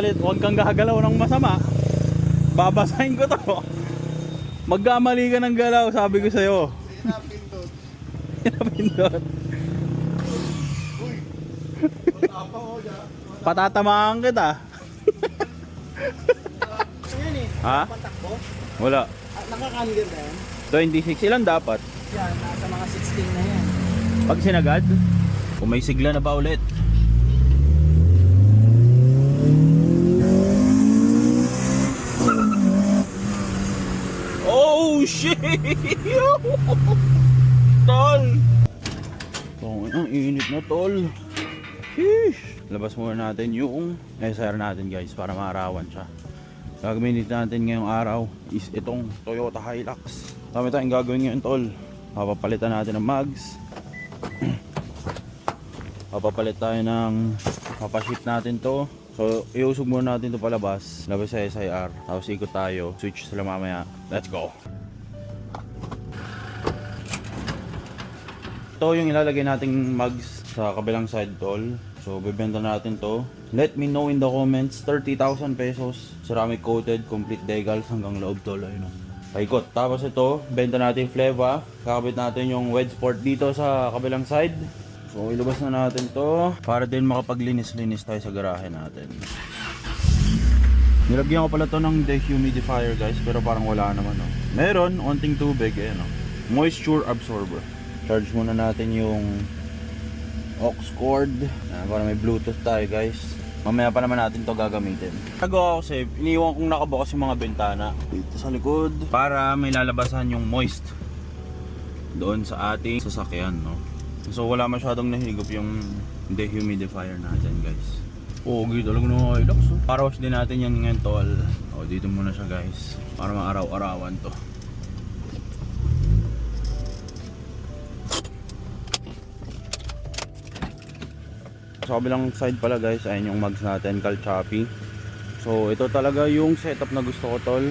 Huwag kang gagalaw ng masama. Babasahin ko to. Magkamali ka ng galaw, sabi ko sa'yo. Pinapindot. Patatamaan kita. Ha? Wala. Nakakaligyan na yan? 26 ilan dapat? Yan, nasa mga 16 na yan. Pag sinagad, kung may sigla na ba ulit? Oh shit! Tol! Ang init na tol. Sheesh! Labas muna natin yung SR natin guys para maarawan siya. Gagamitin natin ngayong araw is itong Toyota Hilux. Dami tayong gagawin ngayon tol. Papapalitan natin ng mags. Papapalit tayo ng papaship natin to. So iusog muna natin to palabas. Labas sa SIR. Tapos ikot tayo. Switch sila mamaya. Let's go. Ito yung ilalagay nating mags sa kabilang side tol. So bibenta natin to. Let me know in the comments. 30,000 pesos. Ceramic coated, complete decals hanggang loob tol. Ayun o. Paikot. Tapos ito, benta natin Fleva. Kakabit natin yung wedge port dito sa kabilang side. So ilabas na natin to para din makapaglinis-linis tayo sa garahe natin. Nilagyan ko pala to ng dehumidifier guys, pero parang wala naman no. Meron, onting tubig eh no. Moisture absorber. Charge muna natin yung aux cord. Para may bluetooth tayo guys. Mamaya pa naman natin to gagamitin. Nagawa ko kasi iniwan kong nakabukas yung mga bintana dito sa likod para may lalabasan yung moist doon sa ating sasakyan no. So wala masyadong nahigop yung dehumidifier natin guys. Pogi talaga ng Hilux oh. Para wash din natin yan ngayon tol. O dito muna siya guys para maaraw-arawan to. Sa kabilang side pala guys, ayun yung mags natin, Calchapi. So ito talaga yung setup na gusto ko tol.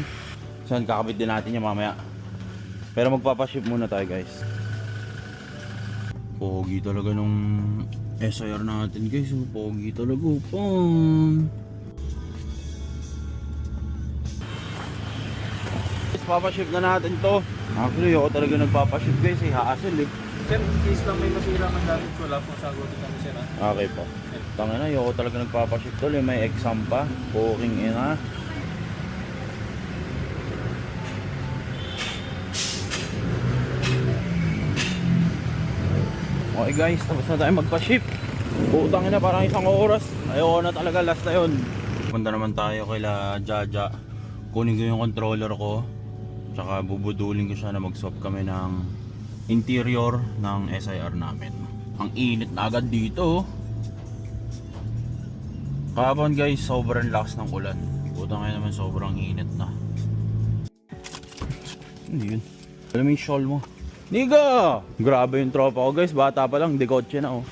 So kakabit din natin yung mamaya. Pero magpapaship muna tayo guys. Pogi talaga nung SIR natin guys. Pogi talaga pang. Papaship na natin to. Actually ako talaga nagpapaship guys eh, hassle eh. Sir, in case lang may masira man gamit ko, wala pong sagutin kami sir ha? Okay po. Tanga na, ayoko talaga nagpapaship tol eh. May exam pa. Poking ina. Okay guys, tapos na tayo magpa-ship. Utangin na parang isang oras. Ayoko na talaga, last na yun. Punta naman tayo kaila Jaja. Kunin ko yung controller ko. Tsaka bubudulin ko siya na mag-swap kami ng interior ng SIR namin. Ang init na agad dito. Kahapon guys, sobrang lakas ng ulan. Utang ngayon naman sobrang init na. Hindi yun. Alam mo yung shawl mo. Niga! Grabe yung tropa ko guys. Bata pa lang, dekotse na oh.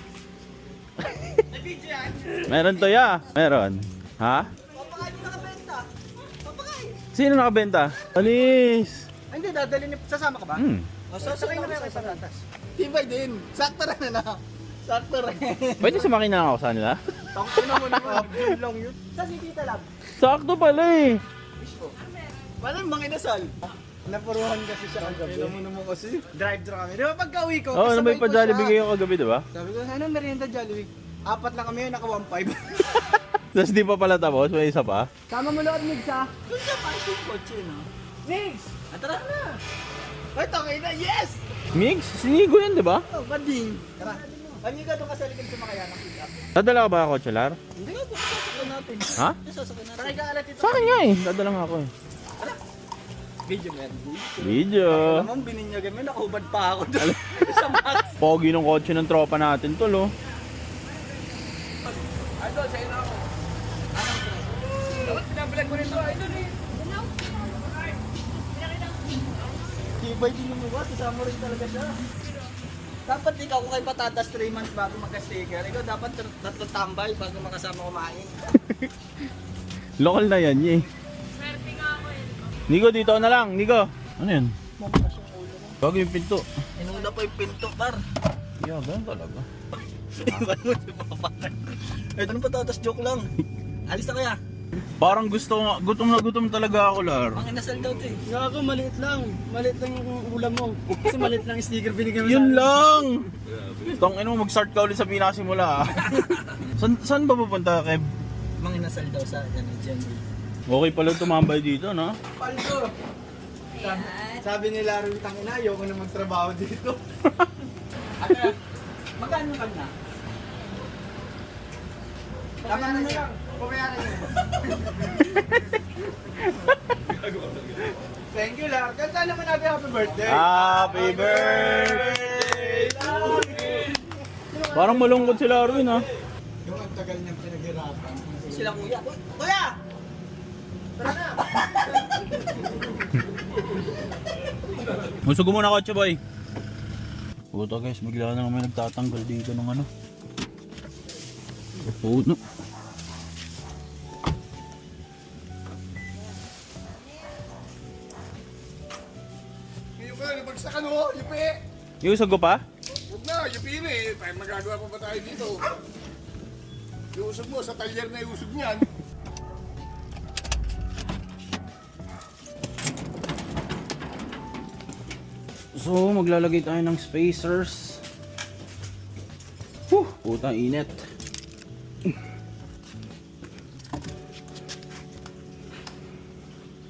Meron to ya. Meron. Ha? Papakain nakabenta. Papakain. Sino nakabenta? Alis! Hindi, dadalhin niyo. Sasama ka ba? O, sasakay na kayo sa patatas. Tibay din. Sakto rin na. Sakto rin. Pwede sumakay na ako sa nila? Tangko na mo naman. Yun lang yun. Saan si Tita Lab? Sakto pala eh. Paano mga inasal? Napuruhan kasi siya kagabi. Kailan mo naman kasi? Drive-thru kami. Di ba pagka uwi ko? Oo, ano ba yung kasabay ko pa-Jollibee siya. kayo kagabi diba? Sabi ko, ano merienda Jollibee? 4 lang kami yun, naka 1.5. Tapos di pa pala tapos, may isa pa. Sama mo lang, Migs ha? Doon siya pa yung kotse, no? Migs! Tara na! Ay, okay na, yes! Mix, sinigo yan diba? Oh, bading. Tara. Ano ka doon kasalikin sa makayan ng pick-up? Dadala ka ba ako, Chelar? Hindi ka, doon sasakyan natin. Ha? Doon sasakyan natin. Try ka alat ito. Sa akin nga eh, dadala nga ako eh. Video mo yan. Video. Alam mo, bininyagan mo, nakahubad pa ako doon. Sa max. Pogi ng kotse ng tropa natin tol oh. Idol, sa'yo na ako. Dapat pinabalag mo rin ito, idol eh. Tibay din yung mukha, kasama rin talaga siya. Dapat ikaw kung kay patatas 3 months bago magka-sticker. Ikaw dapat 3 tambay bago makasama kumain. Local na yan eh. Swerte nga ako eh. Nico, dito na lang. Nico. Ano yan? Mamakas yung ulo mo. Bago yung pinto. Inuna pa yung pinto, par. Yeah, ganun talaga. Iwan mo si Papa. Ito nung patatas, joke lang. Alis na kaya. Parang gutom na gutom talaga ako, Lar. Ang inasal daw to eh. Nga ako, maliit lang. Maliit lang yung ulam mo. Kasi maliit lang yung sticker binigay mo Yun sa akin. lang! Tangin mo, mag-start ka ulit sa pinasimula. Saan ba pupunta, Kev? Mang inasal daw sa January. Okay pala tumambay dito, no? Paldo! Sabi ni Laro, tangina, ayoko na magtrabaho dito. Ano? Magkano ka na? Tama na lang. Pumayaran niyo. Thank you, Laro. Kanta naman natin happy birthday. Happy birthday to you! Parang malungkot sila, Arwin, ha? Yung ang tagal niyang pinaghirapan. Sila kuya. Kuya! Tara na! Musugo muna kotse, boy. Puta guys, bigla na naman nagtatanggal dito ng ano. Puno. Ngayon ka, nabagsakan ho, yupi! Yung usago pa? Huwag na, yupi na eh. Tayo magagawa pa ba tayo dito? Yung usog mo, sa talyer na yung usog niyan. So, maglalagay tayo ng spacers. Puta, init.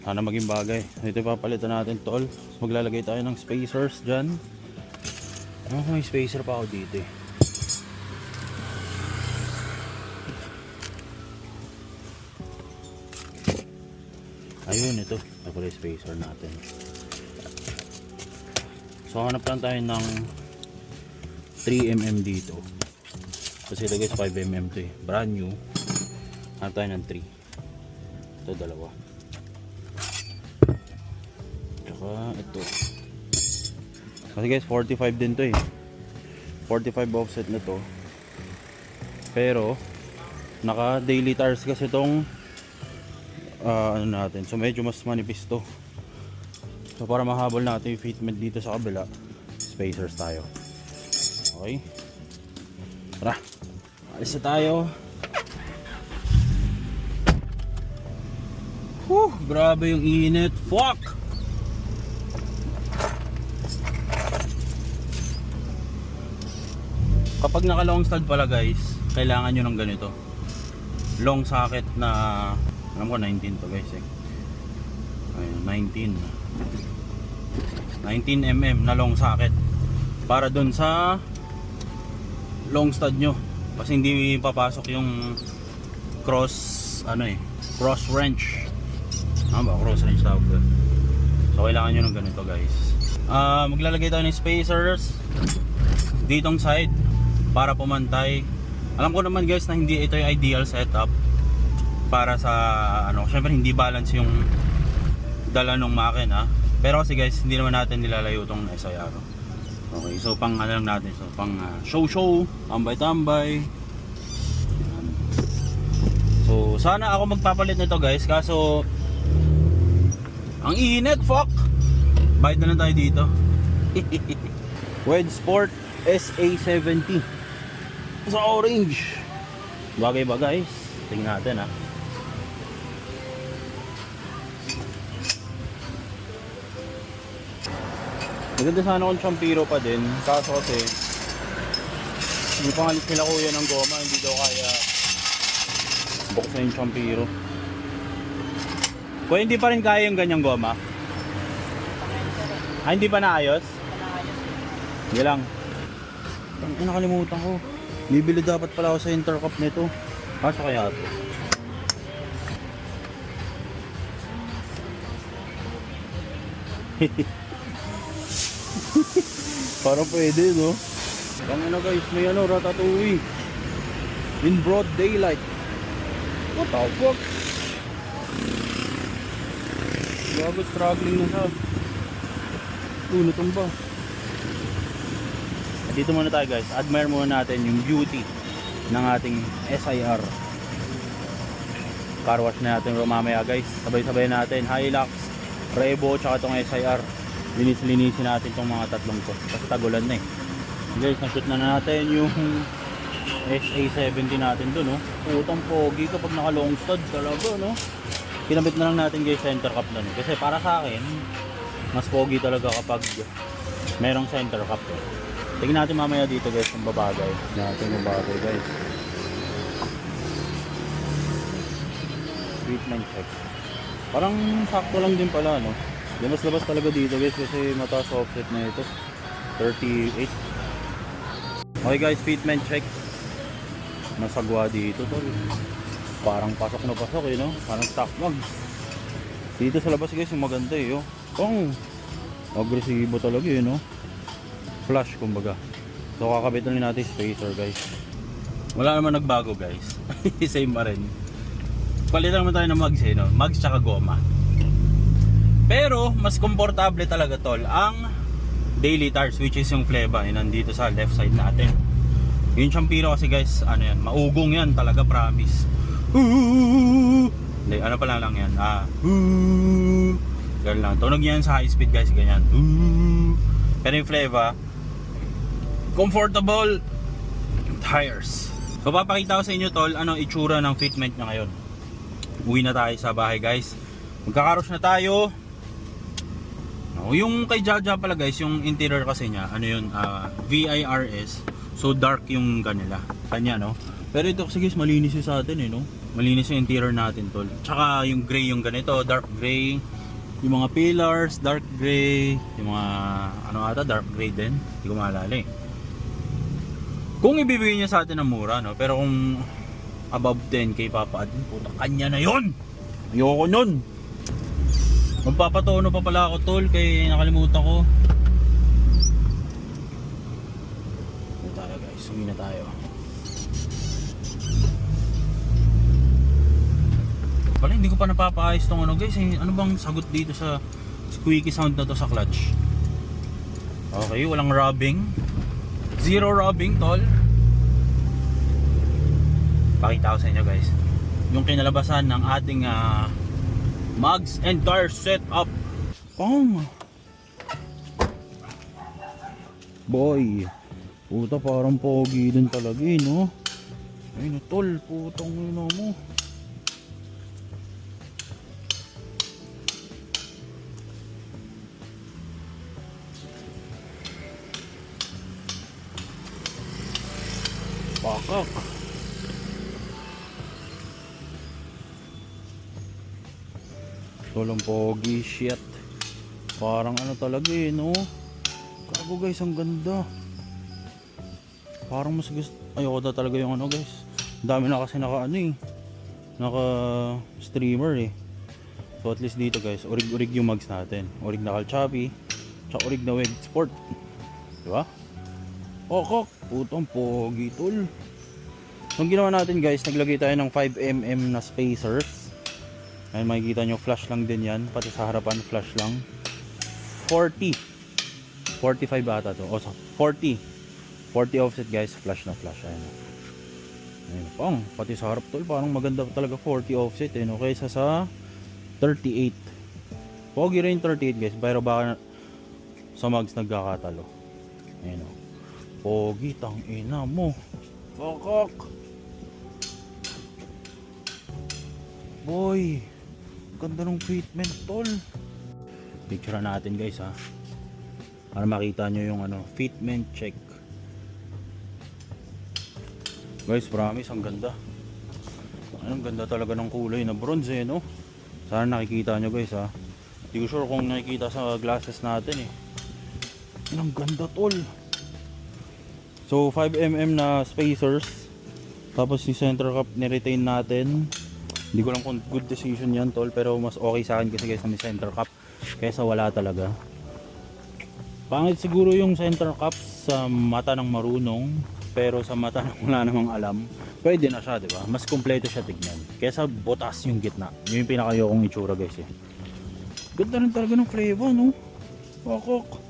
Sana maging bagay. Ito papalitan natin, tol. Maglalagay tayo ng spacers dyan. May spacer pa ako dito eh. Ayun, ito. Ito pala yung spacer natin. So hanap lang tayo ng 3mm dito. Kasi ito guys 5mm to eh. Brand new. Hanap tayo ng 3. Ito dalawa. Tsaka ito. Kasi guys 45 din to eh. 45 offset na to. Pero naka daily tires kasi itong ano natin. So medyo mas manipis to. So para mahabol natin yung fitment dito sa kabila, spacers tayo. Okay. Tara. Alis na tayo. Grabe yung init. Fuck! Kapag naka long stud pala guys, kailangan nyo ng ganito. Long socket na, alam ko 19 to guys eh. Ayun, 19mm na long socket para dun sa long stud nyo kasi hindi papasok yung cross cross wrench. Cross wrench tawag doon. So kailangan nyo ng ganito guys. Maglalagay tayo ng spacers ditong side para pumantay. Alam ko naman guys na hindi ito yung ideal setup para sa syempre hindi balance yung dala ng makina. Pero kasi guys, hindi naman natin nilalayo itong SIR. Okay, so pang lang natin. So pang show, tambay-tambay. Yan. So sana ako magpapalit nito guys. Kaso ang init, fuck! Bayad na lang tayo dito. Wedge Sport SA70 sa orange. Bagay ba guys? Tingnan natin ha. Maganda sana kung champiro pa din. Kaso kasi hindi pa ngalit nila kuya ng goma. Hindi daw kaya buksan yung champiro. Kuya hindi pa rin kaya yung ganyang goma? Hindi pa naayos? Hindi lang. Nakalimutan ko. Bibili dapat pala ako sa intercop nito. Kaso kaya ito. Parang pwede, no? Ang guys, may ratatouille in broad daylight. What the fuck? Grabe, struggling na siya. Natumba. Dito muna tayo guys, admire muna natin yung beauty ng ating SIR. Car wash na natin mamaya guys. Sabay-sabay natin Hilux, Revo, tsaka itong SIR. Linis-linisin natin itong mga tatlong to kasi tagulan na eh. Guys, na-shoot na natin yung SA70 natin dun, no? Putang pogi kapag naka long stud talaga, no? Kinabit na lang natin guys center cap na, no? Kasi para sa akin, mas pogi talaga kapag merong center cap, eh. Tingnan natin mamaya dito guys kung babagay. Natin yung bagay guys. Treatment check. Parang sakto lang din pala, no? Labas-labas talaga dito guys kasi mataas offset na ito. 38. Okay guys, fitment check. Nasagwa dito tol. Parang pasok na pasok, eh, no? Parang stock mags. Dito sa labas guys yung maganda, eh, oh. Agresibo talaga, eh, no? Flash kumbaga. So kakabit na natin spacer guys. Wala naman nagbago guys. Same pa rin. Palitan naman tayo ng mags, eh, no? Mags tsaka goma. Pero mas komportable talaga tol ang daily tires, which is yung Fleva, yun nandito sa left side natin. Yung Champiro kasi guys, ano yan, maugong yan talaga, promise. Hindi, ano pala lang yan, ganyan lang, tunog yan sa high speed guys, ganyan. Pero yung Fleva, comfortable tires. So papakita ko sa inyo tol, ano itsura ng fitment nya ngayon. Uwi na tayo sa bahay guys, magkakarosh na tayo. No, yung kay Jaja pala guys, yung interior kasi niya, ano yun, VIRS. So dark yung kanila, kanya, no. Pero ito kasi guys, malinis yung sa atin, eh, no. Malinis yung interior natin tol. Tsaka yung gray yung ganito, dark gray. Yung mga pillars, dark gray. Yung mga, ano ata, dark gray din. Hindi ko maalala, eh. Kung ibibigay niya sa atin ng mura, no. Pero kung above 10k papaadin, puta, kanya na yun. Ayoko nun. Magpapatono pa pala ako tol, kaya nakalimutan ko. Uwi tayo guys, uwi na tayo. Pala hindi ko pa napapaayos tong ano guys, eh. Ano bang sagot dito sa squeaky sound na to sa clutch? Okay, walang rubbing. Zero rubbing tol. Pakita ko sa inyo guys yung kinalabasan ng ating mags and tire setup. Boy, puta parang pogi din talaga, eh, no? Ay na tol, putang ina mo. Pakak. Tolong pogi, shit. Parang ano talaga, eh, no? Kago guys, ang ganda. Parang mas gusto. Ayoko na talaga yung ano guys. Ang dami na kasi naka ano, eh. Naka streamer, eh. So at least dito guys, urig-urig yung mags natin. Urig na Calchapi, tsaka urig na Weg Sport. Diba? Okok, putong pogi tol. So ang ginawa natin guys, naglagay tayo ng 5mm na spacers. Ayun, makikita nyo, flash lang din yan. Pati sa harapan, flash lang. 40 45 ata to. O, 40 offset guys, flash na flash. Ayun. Ayun, pang, pati sa harap tol, parang maganda talaga 40 offset, eh, no? Kaysa sa 38. Pogi rin 38 guys, pero baka sa mags nagkakatalo. Ayun, no? Pogi, tang ina mo. Kokok. Boy, ganda ng fitment tol. Picture natin guys, ha, para makita nyo yung ano, fitment check. Guys, promise, ang ganda. Ang ganda talaga ng kulay na bronze, eh, no? Sana nakikita nyo guys, ha. Hindi ko sure kung nakikita sa glasses natin, eh. Ang ganda tol. So 5mm na spacers. Tapos yung center cap ni-retain natin. Hindi ko lang kung good decision yan tol, pero mas okay sa akin kasi guys na may center cap kaysa wala talaga. Pangit siguro yung center cap sa mata ng marunong, pero sa mata ng wala namang alam, pwede na siya, di ba? Mas kompleto siya tignan kaysa butas yung gitna. Yun yung pinakayokong itsura guys, eh. Ganda rin talaga ng Fleva, no? Wakok.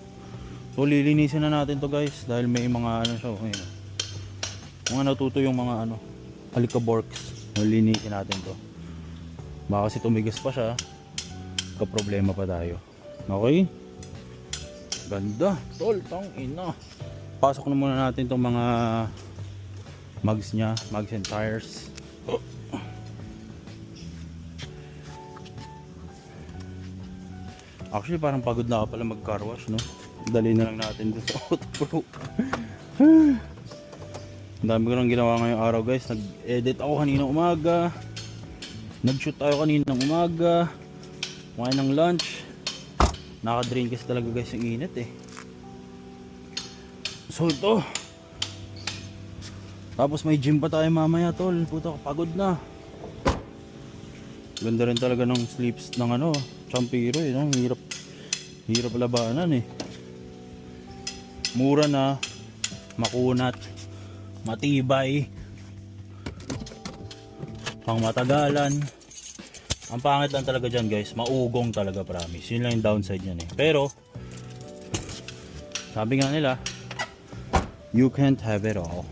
So lilinisin na natin to guys dahil may mga ano siya, okay, mga natuto yung mga ano, alikaborks. Lilinisin natin to. Baka kasi tumigas pa siya, ka-problema pa tayo. Okay? Ganda, tol, tang ina. Pasok na muna natin tong mga Mugs niya, mugs and tires. Actually, parang pagod na ka pala mag-car wash, no? Dali na lang natin dun sa Auto Pro. Ang dami ko nang ginawa ngayong araw, guys. Nag-edit ako kaninang umaga. Nag-shoot tayo kaninang umaga. Kumain ng lunch. Naka-drain kasi talaga, guys, yung init eh. So ito. Tapos may gym pa tayo mamaya, tol. Puta, pagod na. Ganda rin talaga ng sleeves ng ano, Champiro eh, no? Hirap labanan eh. Mura na, makunat, matibay, pang matagalan. Ang pangit lang talaga dyan, guys, maugong talaga, promise. Yun lang yung downside niyan eh. Pero sabi nga nila, you can't have it all.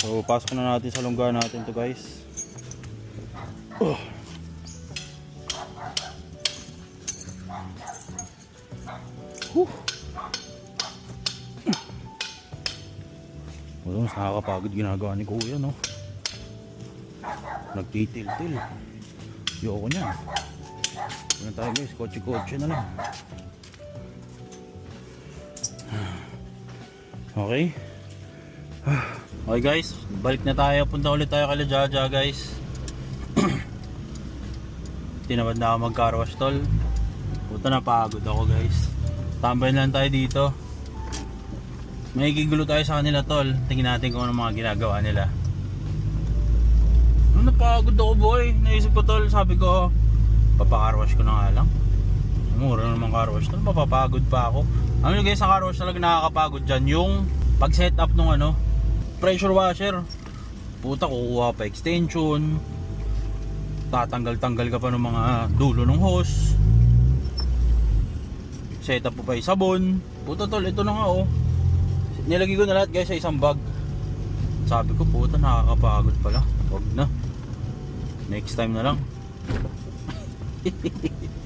So pasok na natin sa lungga natin to, guys. Wala, mas nakakapagod ginagawa ni Kuya, no? Nagtitil-til. Yoko niyan. Ano tayo, guys? Kotse-kotse na lang. Okay. Okay, guys, balik na tayo. Punta ulit tayo kay Jaja, guys. Tinamad na ako mag-car wash, tol. Puta, napagod ako, guys. Tambay lang tayo dito. May gigulo tayo sa kanila, tol. Tingnan natin kung ano mga ginagawa nila. Napagod ako, boy. Naisip ko, tol, sabi ko, papacar wash ko na nga lang. Mura naman car wash, tol. Papapagod pa ako. Ano, guys, sa car wash talaga nakakapagod dyan, yung pag set up nung ano, pressure washer. Puta, kukuha pa extension, tatanggal-tanggal ka pa ng mga dulo ng hose, set up po pa yung sabon. Puta, tol, ito na nga, oh. Nilagay ko na lahat, guys, sa isang bag. Sabi ko, puta, nakakapagod pala. Wag na, next time na lang.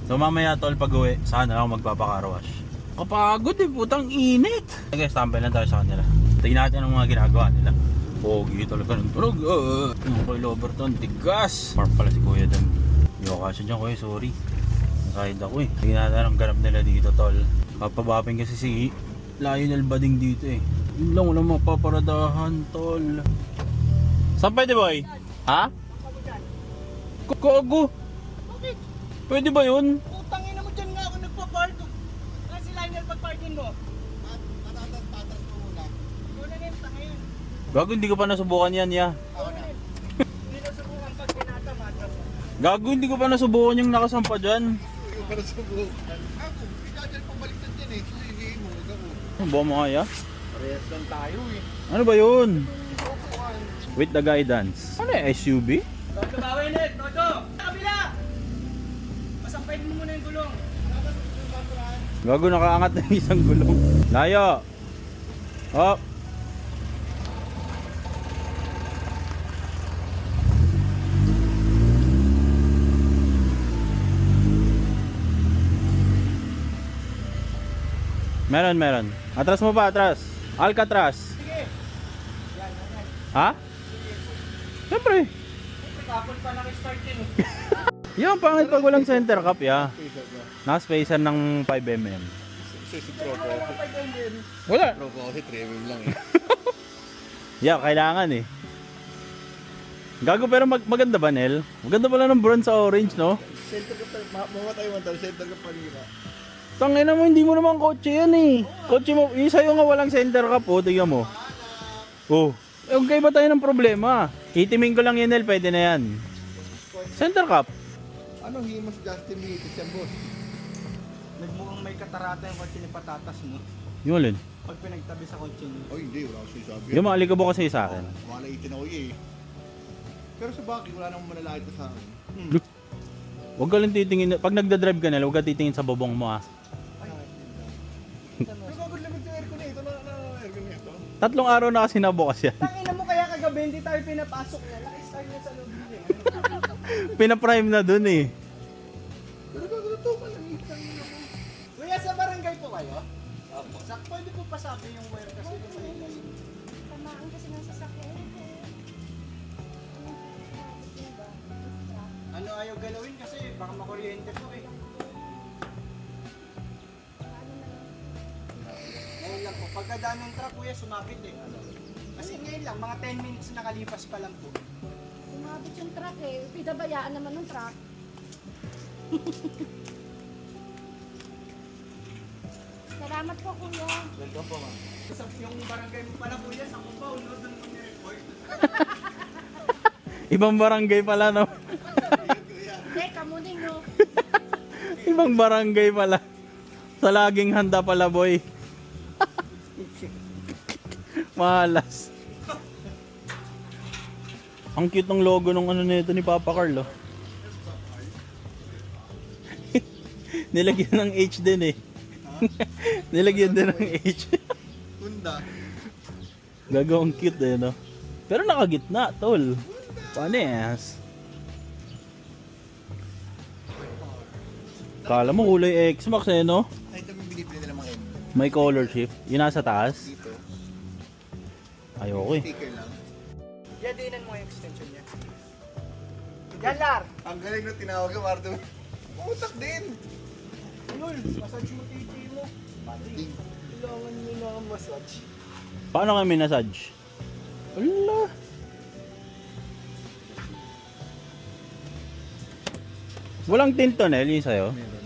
So mamaya, tol, pag uwi, sana ako magpapacar wash. Kapagod eh, putang init. Guys, tambay lang tayo sa kanila. Tingnan natin ang mga ginagawa nila. Pogi talaga ng tunog. Yung Kuya Loberton, tigas. Park pala si Kuya dun. Hindi ako kasya dyan, Kuya, sorry. Nasahid ako eh. Tingnan natin ang ganap nila dito, tol. Kapabapin kasi si Lionel Bading dito eh. Yun lang, walang mapaparadahan, tol. Saan pwede, boy? Ha? Kago. Bakit? Pwede ba yun? Putang ina mo dyan nga ako nagpa-park. Kasi liner pag-parkin mo. Tatas mo muna. Muna na yung tanga yan. Gago, hindi ko pa nasubukan yan, ya. Ako na. Hindi na subukan pag pinata-mata mo. Gago, hindi ko pa nasubukan yung nakasampa dyan. Yung para subukan. Ako, pinadyan pabaliktad yan eh. Susihihin mo, huwag ako. Ano ba mga ya? Parehas lang tayo eh. Ano ba yun? With the guidance. Ano yung SUV? Todo, bawi net! Todo! Kabila! Masampayin mo muna yung gulong. Gago, nakaangat na yung isang gulong. Layo! Hop! Meron. Atras mo pa, atras. Alcatraz. Sige! Ha? Siyempre. Kapon pa nag-start yun eh. Yan, pangit pag walang center cap, ya. Naka-spacer ng 5mm. Si Tropo. Wala. Tropo kasi 3mm lang eh. Yeah, kailangan eh. Gago, pero maganda ba, Nel? Maganda pala ng bronze sa orange, no? Center ka pa, mamatay mo tayo, center ka pa nila. Tangina mo, hindi mo naman kotse yan eh. Kotse mo, yung sa'yo nga walang center cap, oh, tingnan mo. Oh, okay ba tayo ng problema? Itimin ko lang yan, Nel, pwede na yan. Center cap. Anong himas Justin Mitis yan, boss? Nagmukhang may katarata yung kotse ni Patatas mo. Yung alin? Pag pinagtabi sa kotse niyo. Oh, hindi, wala ko sinasabi. Yung maalikabo kasi sa akin. Malaitin ako eh. Pero sa bagay, wala namang manalait sa akin. Huwag ka lang titingin, pag nagdadrive ka, Nel, huwag ka titingin sa bubong mo ah. Pero bagod lamig yung aircon eh. Ito na aircon niya ito. 3 araw na kasi nabukas yan. Tangina mo kaya kagabi hindi tayo pinapasok niya. Naka-start niya sa loob niya. Pinaprime na dun eh. Pero bagod ito, malamig lang yun ako. Kuya, sa barangay po kayo? Opo. Pwede po pasabi yung wire kasi yung maingay. Tamaan kasi ng sasakyan. Ano ayaw galawin kasi baka makuryente po eh. Ngayon lang po, pagkadaan ng truck kuya, sumapit eh. Kasi ngayon lang, mga 10 minutes nakalipas pa lang po. Umabot yung truck eh. Pinabayaan naman ng truck. Salamat po kuya. Welcome po, ma'am. Yung barangay mo pala kuya, sa Cubao, no? Doon mo ni-report. Ibang barangay pala, no? Teka, muning no. Ibang barangay pala. Sa laging handa pala, boy. Malas. Ang cute ng logo ng ano nito ni Papa Carlo. Nilagyan ng H din eh. Nilagyan din ng H. Tunda. Gagawang cute eh, no? Pero nakagitna, tol. Panes. Kala mo kulay X-Max eh, no? Ay, ito yung binibili nila mga M. May color shift. Yun nasa taas. Dito, Ayoko eh. sticker lang. Yadinan mo yung extension niya. Yan, Lar! Ang galing na tinawag yung Mardo. Utak din! Lol, massage mo titi mo. Pati, kailangan nyo na massage. Paano kami massage? Wala. Walang tint to, Nel, yung sa'yo? Meron.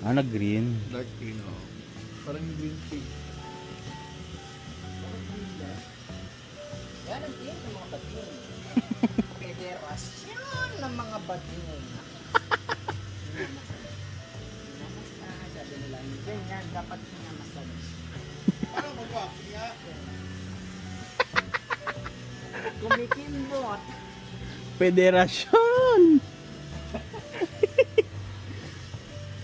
Ah, nag-green. Dark green, oh. Parang green shade. Yan ang tingin ng mga bating. Pederas. Yan ang mga bating. Sabi nila, ganyan dapat pinamassage. Parang mag-wax nga. Kumikimbot. Federasyon!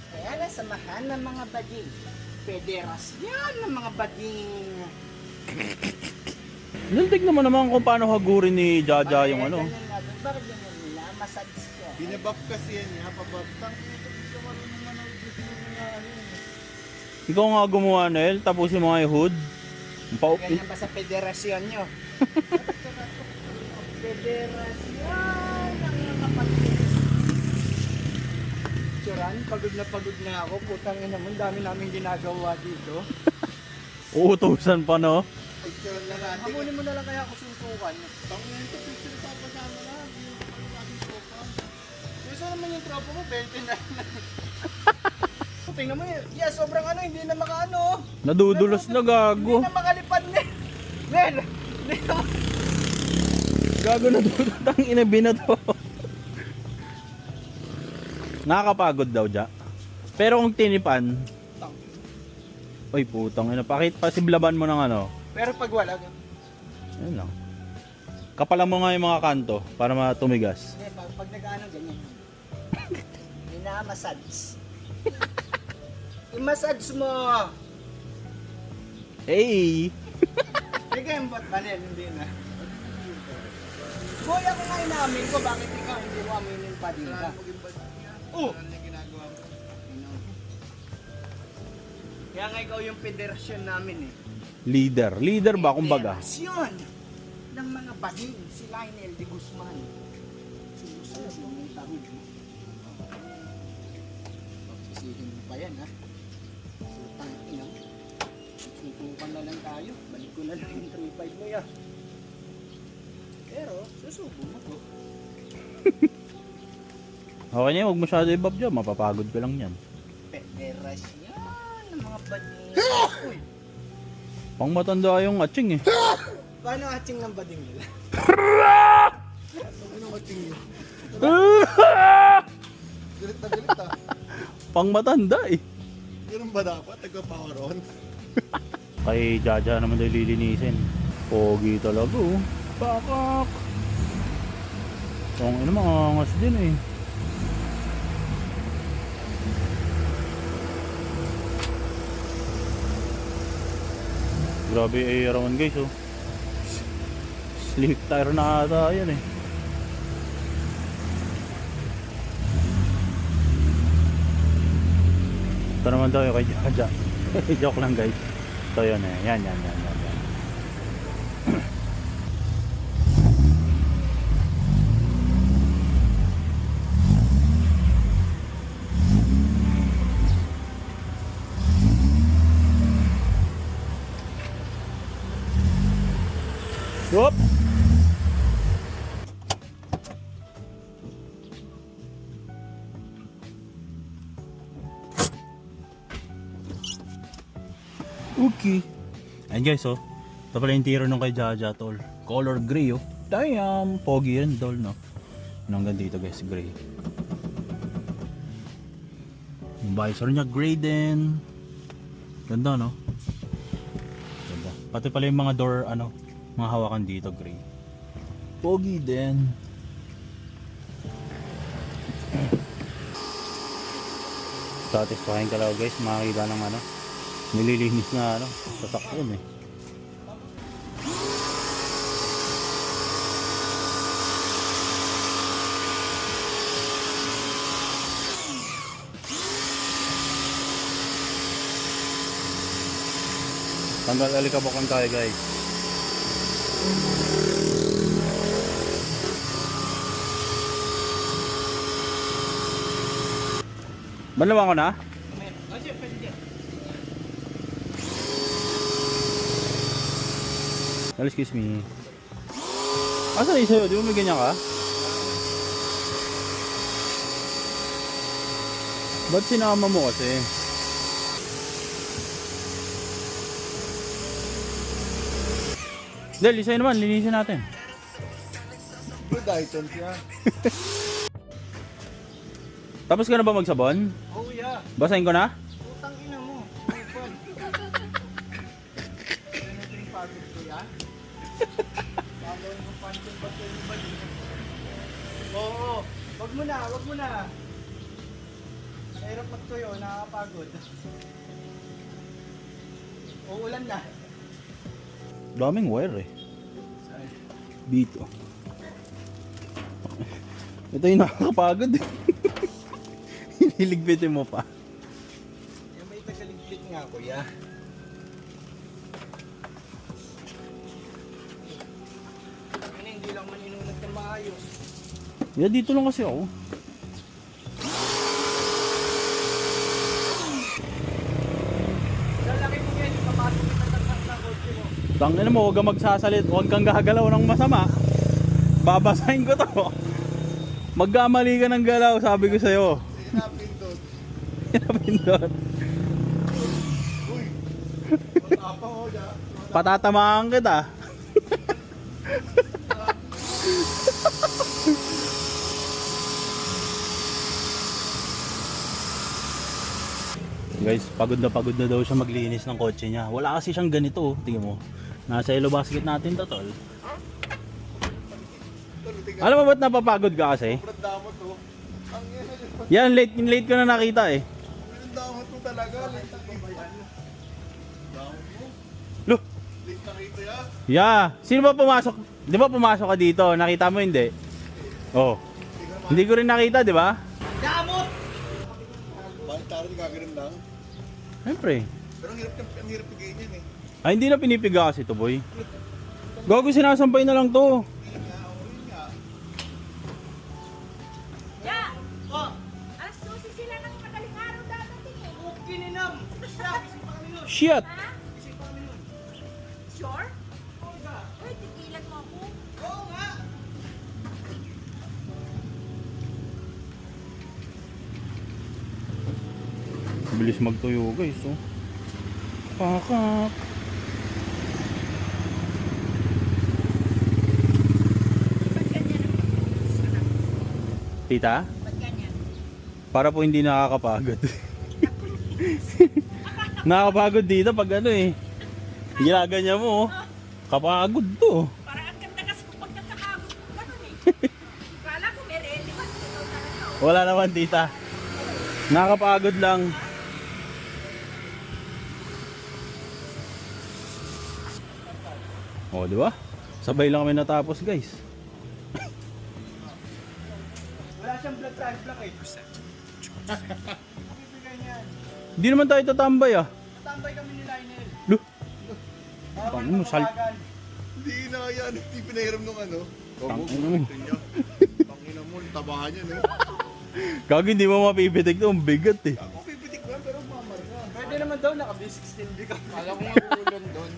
Kaya na samahan ng mga bading. Pederas. Yan ang mga bading. Nuntig naman naman kung paano hagurin ni Jaja yung ano. Ganyan nga doon. Bakit ganyan nila? Massage ko. Binabap kasi yan, hapabap. Tangin ito, gusto marunong ano, gusto mo nga ano yun. Ikaw nga gumawa, Nel, tapusin mo nga yung hood. Ganyan ba sa federasyon nyo? Federasyon ang mga bading. Churan, pagod na ako. Putang ina mo, dami namin ginagawa dito. Uutusan pa, no? Picture na natin. Hamunin mo na lang kaya ako suntukan. Tangin ito, picture pa pasama na. Gusto naman yung tropa mo, 20 na. Tingnan mo yun. Yeah, sobrang ano, hindi na makaano. Nadudulos na, gago. Hindi na makalipad na. Nen, hindi na Gago na dudutang inabina to. Nakakapagod daw, Ja. Pero kung tinipan, oy putang ina, pakit pasiblaban mo ng ano. Pero pag wala, Ayun lang. Kapalan mo nga yung mga kanto para matumigas. Hindi, pag nag-ano ganyan. Minamassage. I-massage mo. Hey! Ikaw yung ba't banel, hindi na. Boy, ako nga inamin ko, bakit ikaw hindi mo aminin pa din ka? Oh! Kaya nga ikaw yung federasyon namin eh. Leader ba kumbaga? Federasyon ng mga bading, si Lionel de Guzman. Sinusunod mo yung tahod mo. Pagsisihin mo pa yan ha. Sutang ina. Susubukan na lang tayo. Balik ko na lang yung 3-5 mo yan. Pero, susubo mo ko. Okay niya, huwag masyado i-bab dyan. Mapapagod ka lang yan. Federasyon ng mga bading. Uy! Pang matanda yung atsing eh. Paano ating ng bading nila? Ano ating yun? Galit na galit ah. Pang matanda eh. Ganun ba dapat? Nagka-power on? Kay Jaja naman daw lilinisin. Pogi talaga oh. Pakak! Ang ina, mga angas din eh. Grabe ay arawan guys oh. Slick tire na ata yan eh. Ito naman daw yung kay Jaja. Joke lang guys. Ito yun eh. Yan. Okay. Ayan guys, oh. Ito pala yung tiro nung kay Jaja, tol. Color gray, oh. Damn! Pogi yan, tol, no? Yung hanggang dito, guys, gray. Yung visor niya, gray din. Ganda, no? Ganda. Pati pala yung mga door, ano, mga hawakan dito, gray. Pogi din. Satisfying ka lang, guys. Makakita ng, ano, nililinis na, ano, sasakyan, eh. Tanggal alikabukan tayo, guys. Banlawan ko na? Excuse me. Asa yung sa'yo? Di mo may ganyan ka? Ba't sinama mo kasi? Del, isa naman, linisin natin. Good items yan. Tapos ka na ba magsabon? Oh yeah. Basahin ko na? Putang ina mo. Ipon. Ganito yung pagod ko yan. Gagawin ko pansin ba kayo ba yun? Oo. Wag mo na, wag mo na. Mahirap magtuyo, nakakapagod. Uulan na. Daming wire eh. Dito. Ito yung nakakapagod eh. Hiniligpitin mo pa. Yung may tagaligpit nga kuya. Ano hindi lang man inunod na maayos. Yeah, dito lang kasi ako. Lalaki mo yan, kapatid kita ng kotse mo. Tangina mo, huwag kang magsasalit, huwag kang gagalaw ng masama. Babasahin ko to. Magkamali ka ng galaw, sabi ko sa'yo. Sinapindot. Pinapindot. Uy! Matapang ho dyan. Patatamaan kita. Guys, pagod na daw siya maglinis ng kotse niya. Wala kasi siyang ganito, oh. Tingnan mo. Nasa yellow basket natin to, tol. Alam mo ba't napapagod ka kasi? Sobrang damot to. Ang yan. Yan, late ko na nakita eh. Ang damot mo talaga. Late na kita yan. Damot mo. Loh, Late na kita yan. yeah. Sino ba pumasok? Di ba pumasok ka dito? Nakita mo hindi? Oh. Hindi ko rin nakita, di ba? Damot! Bakit taro di gaganin lang? Siyempre. Pero ang hirap bigay niyan eh. Ay, hindi na pinipiga kasi to, boy. Gago, sinasampay na lang to. Ya! Oh! Alas 12 sila ng madaling araw dadating eh. Kininam! Siya, gising pa kami nun. Shit! Ha? Gising pa kami nun. Sure? Oo nga. Uy, tigilan mo ako. Oo nga! Bilis magtuyo, guys, oh. Pakak. Ba't ganyan ang anak? Tita? Ba't ganyan? Para po hindi nakakapagod. Nakakapagod dito pag ano eh. Ginaganya mo, oh. Kapagod to. Parang ang ganda kasi kung pagkakakagod mo ganun eh. Kala ko may relevant. Ikaw talaga. Oh. Wala naman, tita. Nakakapagod lang. Oh, di ba? Sabay lang kami natapos, guys. Wala siyang blood transplant eh. Bibigay niyan. Hindi naman tayo tatambay, ah. Natambay kami ni Lionel. Loh, Para Tangin mo, sal- mapapagan. Hindi na yan. Hindi pinahiram nung ano. Tangin mo. Pangina mo, tabahan yan eh. Gago, hindi mo mapipitik to. Ang bigat eh. Ako pipitik ko yan pero mamar ka. Pwede naman daw naka B16 ka. Kala ko nga ulan doon.